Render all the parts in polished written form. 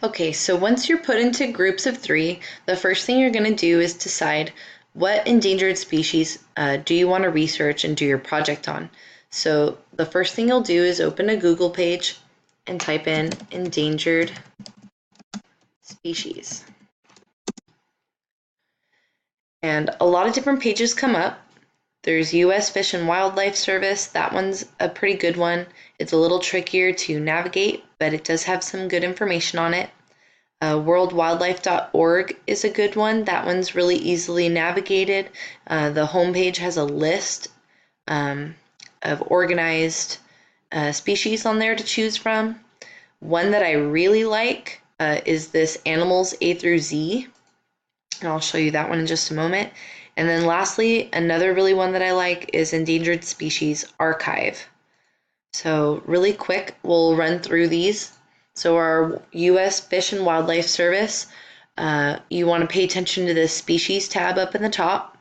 Okay, so once you're put into groups of three, the first thing you're going to do is decide what endangered species do you want to research and do your project on. So the first thing you'll do is open a Google page and type in endangered species. And a lot of different pages come up. There's U.S. Fish and Wildlife Service. That one's a pretty good one. It's a little trickier to navigate, but it does have some good information on it. Worldwildlife.org is a good one. That one's really easily navigated. The homepage has a list of organized species on there to choose from. One that I really like is this Animals A through Z, and I'll show you that one in just a moment. And then lastly, another really one that I like is Endangered Species Archive. So really quick, we'll run through these. So our U.S. Fish and Wildlife Service, you want to pay attention to the species tab up in the top.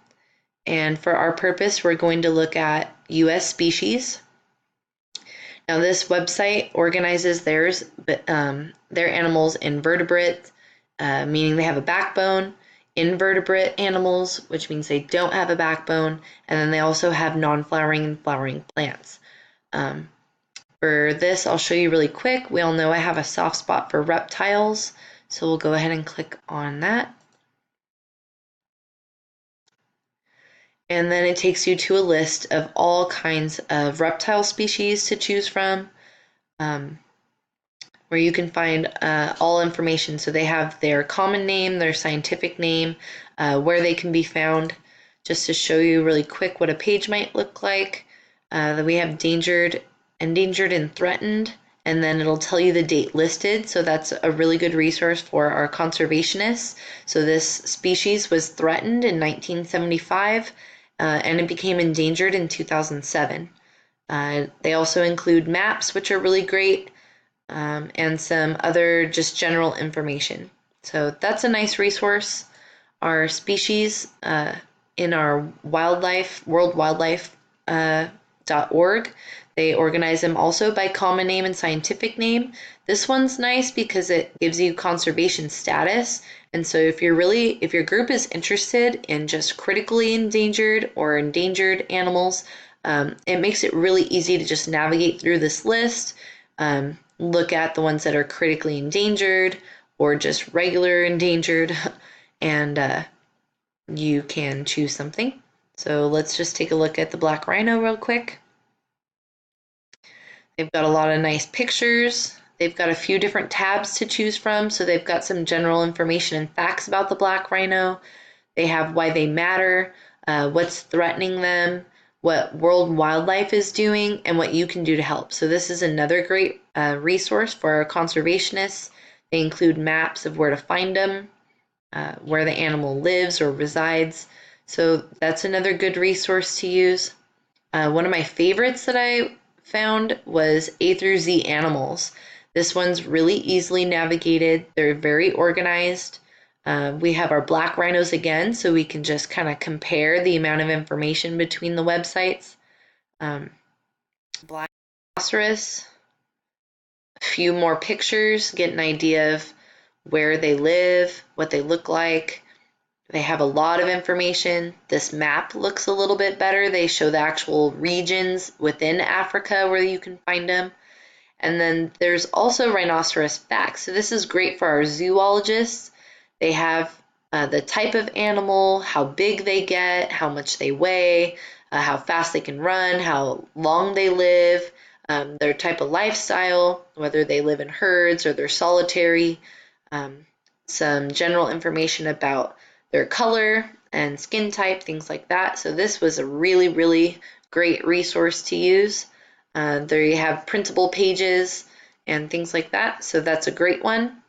And for our purpose, we're going to look at U.S. species. Now this website organizes their animals in vertebrate, meaning they have a backbone, invertebrate animals, which means they don't have a backbone, and then they also have non-flowering and flowering plants. For this, I'll show you really quick. We all know I have a soft spot for reptiles, so we'll go ahead and click on that. And then it takes you to a list of all kinds of reptile species to choose from, where you can find all information. So they have their common name, their scientific name, where they can be found. Just to show you really quick what a page might look like, that we have endangered and threatened, and then it'll tell you the date listed. So that's a really good resource for our conservationists. So this species was threatened in 1975, and it became endangered in 2007. They also include maps, which are really great, and some other just general information. So that's a nice resource. Our species in our wildlife, worldwildlife.org, they organize them also by common name and scientific name. This one's nice because it gives you conservation status. And so if your group is interested in just critically endangered or endangered animals, it makes it really easy to just navigate through this list, look at the ones that are critically endangered or just regular endangered, and you can choose something. So let's just take a look at the black rhino real quick. They've got a lot of nice pictures. They've got a few different tabs to choose from. So they've got some general information and facts about the black rhino. They have why they matter, what's threatening them, what World Wildlife is doing, and what you can do to help. So this is another great resource for our conservationists. They include maps of where to find them, where the animal lives or resides. So that's another good resource to use. One of my favorites that I found was A through Z Animals. This one's really easily navigated. They're very organized. We have our black rhinos again, so we can just kind of compare the amount of information between the websites. Black rhinoceros, a few more pictures, get an idea of where they live, what they look like. They have a lot of information. This map looks a little bit better. They show the actual regions within Africa where you can find them. And then there's also rhinoceros facts. So this is great for our zoologists. They have the type of animal, how big they get, how much they weigh, how fast they can run, how long they live, their type of lifestyle, whether they live in herds or they're solitary, some general information about their color and skin type, things like that. So this was a really, really great resource to use. There you have printable pages and things like that. So that's a great one.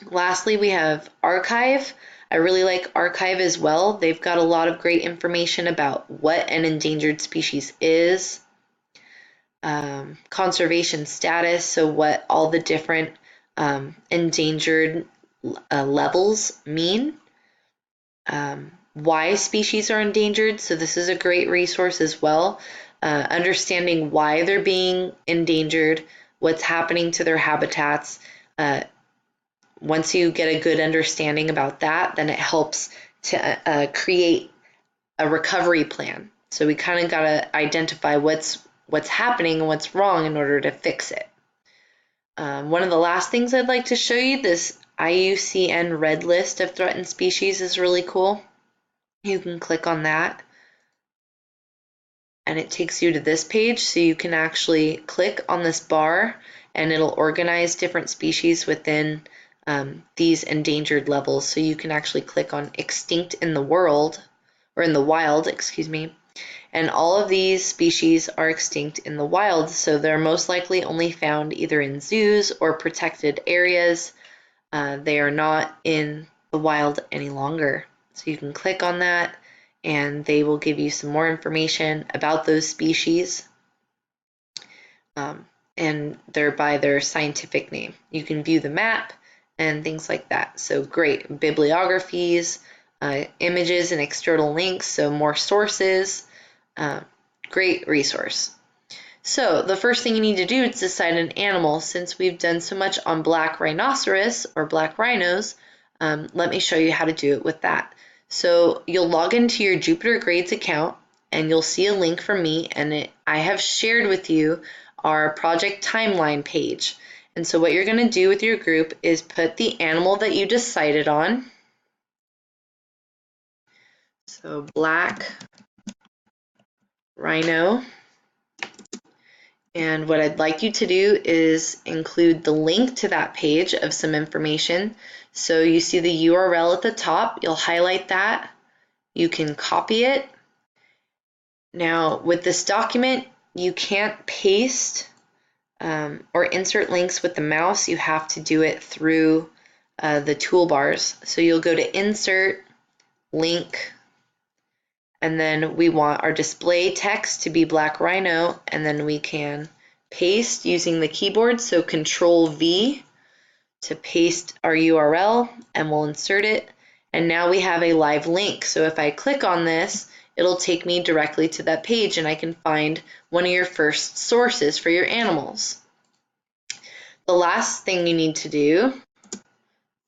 Lastly, we have Archive. I really like Archive as well. They've got a lot of great information about what an endangered species is, conservation status, so what all the different endangered levels mean, why species are endangered. So this is a great resource as well. Understanding why they're being endangered, what's happening to their habitats, once you get a good understanding about that, then it helps to create a recovery plan. So we kind of got to identify what's happening and what's wrong in order to fix it. One of the last things I'd like to show you, this IUCN red list of threatened species is really cool. You can click on that and it takes you to this page, so you can actually click on this bar and it'll organize different species within these endangered levels. So you can actually click on extinct in the world, or in the wild, excuse me, and all of these species are extinct in the wild, so they're most likely only found either in zoos or protected areas. They are not in the wild any longer. So you can click on that and they will give you some more information about those species, and they're by their scientific name. You can view the map and things like that. So great bibliographies, images and external links, so more sources. Great resource. So the first thing you need to do is decide an animal. Since we've done so much on black rhinoceros or black rhinos, let me show you how to do it with that. So you'll log into your Jupyter Grades account and you'll see a link from me, and I have shared with you our project timeline page. And so what you're going to do with your group is put the animal that you decided on. So black rhino. And what I'd like you to do is include the link to that page of some information. So you see the URL at the top, you'll highlight that. You can copy it. Now with this document, you can't paste or insert links with the mouse. You have to do it through the toolbars. So you'll go to Insert, Link, and then we want our display text to be black rhino, and then we can paste using the keyboard, so Control V to paste our URL, and we'll insert it. And now we have a live link. So if I click on this, it'll take me directly to that page and I can find one of your first sources for your animals. The last thing you need to do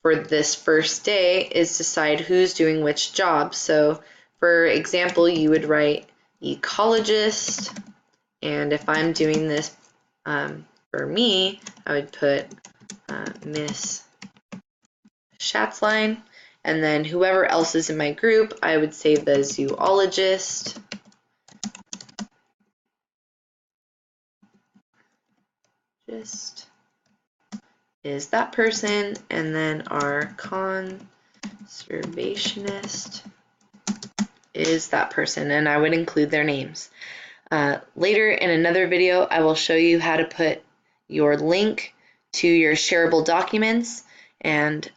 for this first day is decide who's doing which job. So for example, you would write ecologist, and if I'm doing this for me, I would put Miss Schatzline, and then whoever else is in my group, I would say the zoologist, just is that person, and then our conservationist is that person, and I would include their names. Later in another video, I will show you how to put your link to your shareable documents, and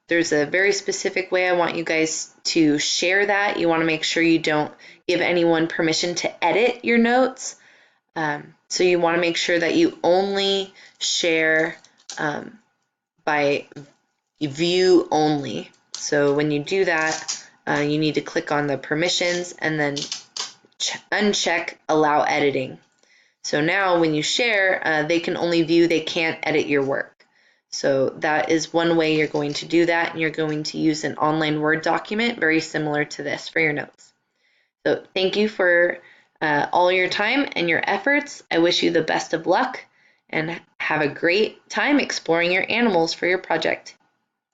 there's a very specific way I want you guys to share that. You want to make sure you don't give anyone permission to edit your notes. So you want to make sure that you only share by view only. So when you do that, you need to click on the permissions and then uncheck allow editing. So now when you share, they can only view, they can't edit your work. So that is one way you're going to do that, and you're going to use an online Word document very similar to this for your notes. So thank you for all your time and your efforts. I wish you the best of luck and have a great time exploring your animals for your project.